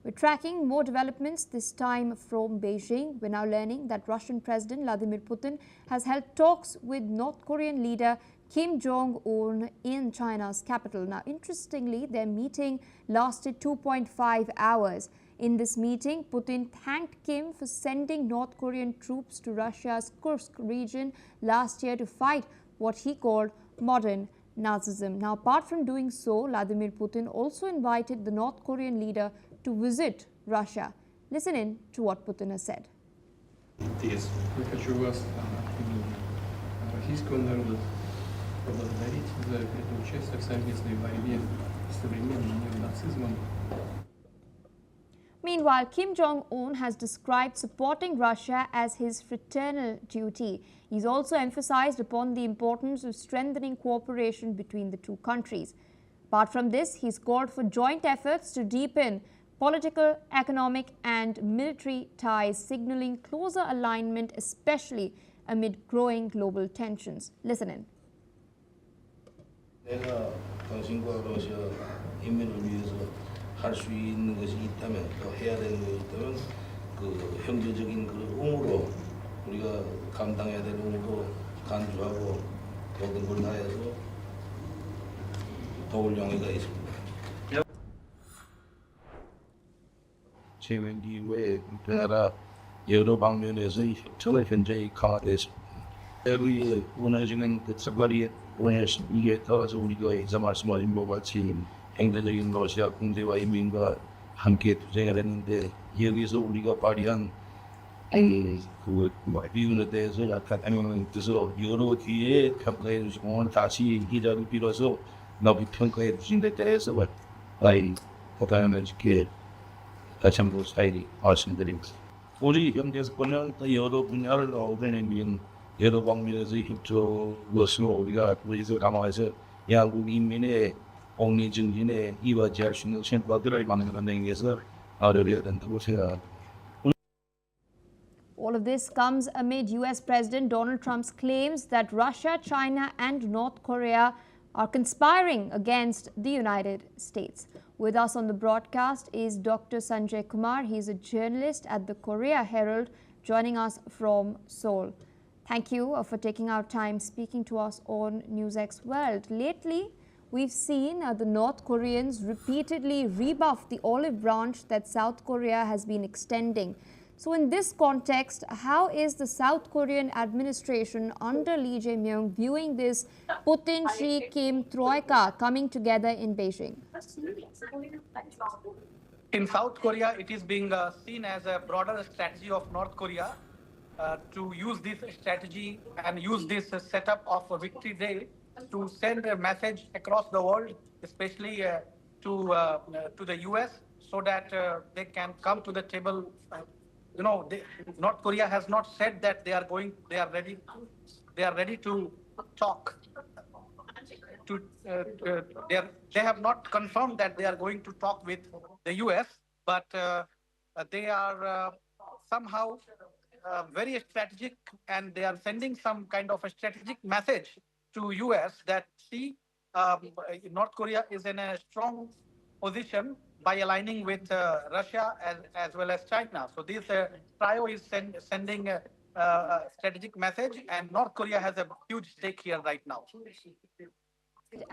We're tracking more developments, this time from Beijing. We're now learning that Russian President Vladimir Putin has held talks with North Korean leader Kim Jong Un in China's capital. Now, interestingly, their meeting lasted 2.5 hours. In this meeting, Putin thanked Kim for sending North Korean troops to Russia's Kursk region last year to fight what he called modern Nazism. Now, apart from doing so, Vladimir Putin also invited the North Korean leader to visit Russia. Listen in to what Putin has said. Я хочу вас от имени российского народа поблагодарить за это участие в совместной борьбе с современным неонацизмом. Meanwhile, Kim Jong Un has described supporting Russia as his fraternal duty. He's also emphasized upon the importance of strengthening cooperation between the two countries. Apart from this, he's called for joint efforts to deepen political, economic and military ties, signaling closer alignment, especially amid growing global tensions. Listen in. 내가 당신과 러시아 인민을 위해서 할 수 있는 것이 있다면, 또 해야 되는 것이 있다면 그 형제적인 그 의무로 우리가 감당해야 될 의무로 간주하고 모든 걸 다해서 도울 용의가 있습니다. 재임 이후에 우리나라 여러 방면에서 협조가 현재 강화됐습니다. 우리 원하시는 그 사과리 이게 따라서 우리가 인사 말씀하신 것 같이 행대적인 러시아 군대와 인민과 함께 투쟁을 했는데 여기서 우리가 발휘한 그 비운에 대해서 약간 안녕한 뜻으로 여러 기회에 평가해 주시고 다시 기자를 빌어서 높이 평가해 주신 데 대해서 보다는 이렇게 다시 한번 사일이 말씀드립니다. 우리 경제권은 여러 분야를 어우러내는 여러 방면에서 협조로서 우리가 그래서 강화해서 양국 인민의 옥리 증진에 이바지할 수 있는 생각들을 만들어내기 위해서 노력해야 된다고 생각합니다. All of this comes amid US President Donald Trump's claims that Russia, China and North Korea are conspiring against the United States. With us on the broadcast is Dr. Sanjay Kumar. He is a journalist at the Korea Herald, joining us from Seoul. Thank you for taking our time speaking to us on NewsX World. Lately, we've seen the North Koreans repeatedly rebuff the olive branch that South Korea has been extending. So in this context, how is the South Korean administration under Lee Jae-myung viewing this Putin-Xi-Kim troika coming together in Beijing? In South Korea, it is being seen as a broader strategy of North Korea to use this strategy and use this setup of a Victory Day to send a message across the world, especially to the US, so that they can come to the table. North Korea has not said that they are ready to talk. They have not confirmed that they are going to talk with the US, but they are somehow very strategic, and they are sending some kind of a strategic message to US that North Korea is in a strong position by aligning with Russia as well as China. So this trio is sending a strategic message, and North Korea has a huge stake here right now.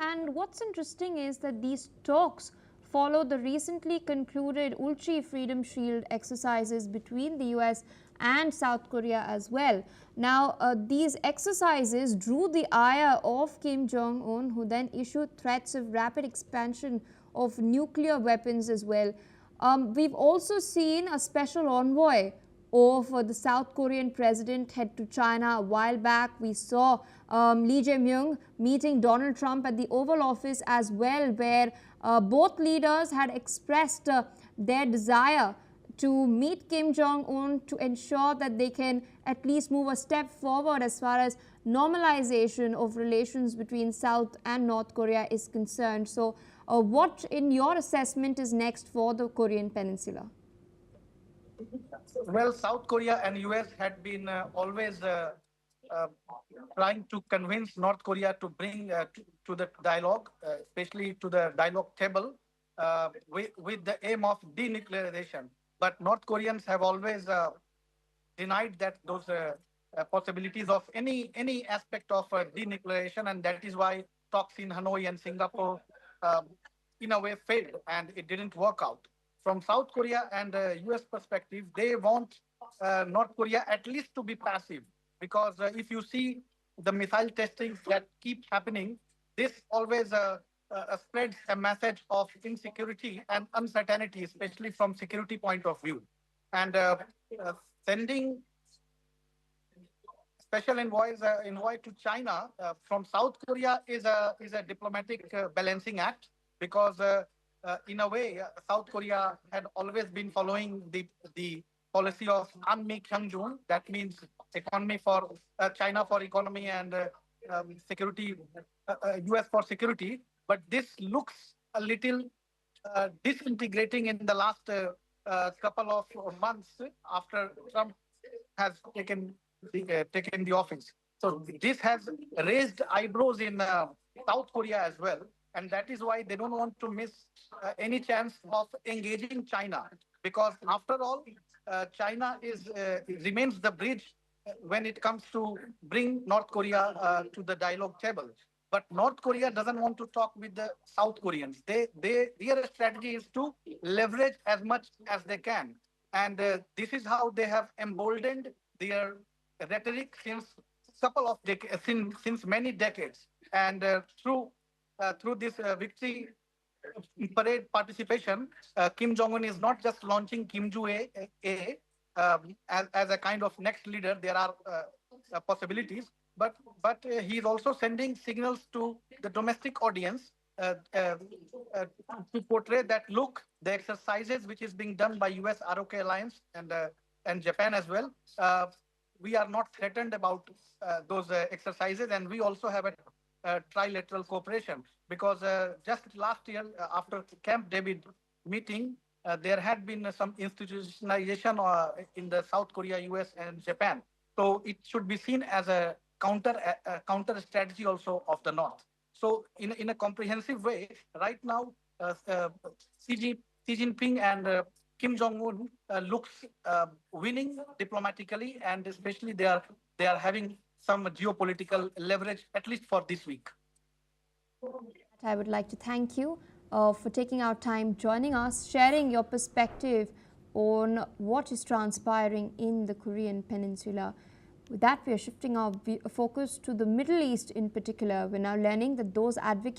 And what's interesting is that these talks follow the recently concluded Ulchi Freedom Shield exercises between the US and South Korea as well. Now, these exercises drew the ire of Kim Jong Un, who then issued threats of rapid expansion of nuclear weapons as well. We've also seen a special envoy of the South Korean president head to China a while back. We saw Lee Jae-myung meeting Donald Trump at the Oval Office as well, where both leaders had expressed their desire to meet Kim Jong Un to ensure that they can at least move a step forward as far as normalization of relations between South and North Korea is concerned. So what, in your assessment, is next for the Korean Peninsula? Well, South Korea and US had been always trying to convince North Korea to bring to the dialogue, especially to the dialogue table. with the aim of denuclearization. But North Koreans have always denied that those possibilities of any aspect of denuclearization, and that is why talks in Hanoi and Singapore, in a way, failed and it didn't work out. From South Korea and U.S. perspective, they want North Korea at least to be passive, because if you see the missile testings that keep happening, this always spreads a message of insecurity and uncertainty, especially from security point of view. And uh, sending special envoy to China from South Korea is a diplomatic balancing act, because in a way South Korea had always been following the policy of Anmi Kyungjun. That means economy for China for economy and security, US for security. But this looks a little disintegrating in the last couple of months after Trump has taken the office. So this has raised eyebrows in South Korea as well, and that is why they don't want to miss any chance of engaging China, because after all, China remains the bridge when it comes to bring North Korea to the dialogue table. But North Korea doesn't want to talk with the South Koreans. Their strategy is to leverage as much as they can, and this is how they have emboldened their rhetoric since many decades. And through this victory parade participation, Kim Jong Un is not just launching Kim Ju as a kind of next leader. There are possibilities, but he is also sending signals to the domestic audience uh, uh, uh, to portray that, look, the exercises which is being done by US ROK alliance and Japan as well, we are not threatened about those exercises, and we also have a trilateral cooperation, because just last year after Camp David meeting, there had been some institutionalization in the South Korea, US, and Japan. So it should be seen as a counter strategy also of the North. So in a comprehensive way, right now, Xi Jinping and Kim Jong Un looks winning diplomatically, and especially they are having some geopolitical leverage, at least for this week. I would like to thank you for taking our time, joining us, sharing your perspective on what is transpiring in the Korean Peninsula. With that, we are shifting our focus to the Middle East in particular. We're now learning that those advocating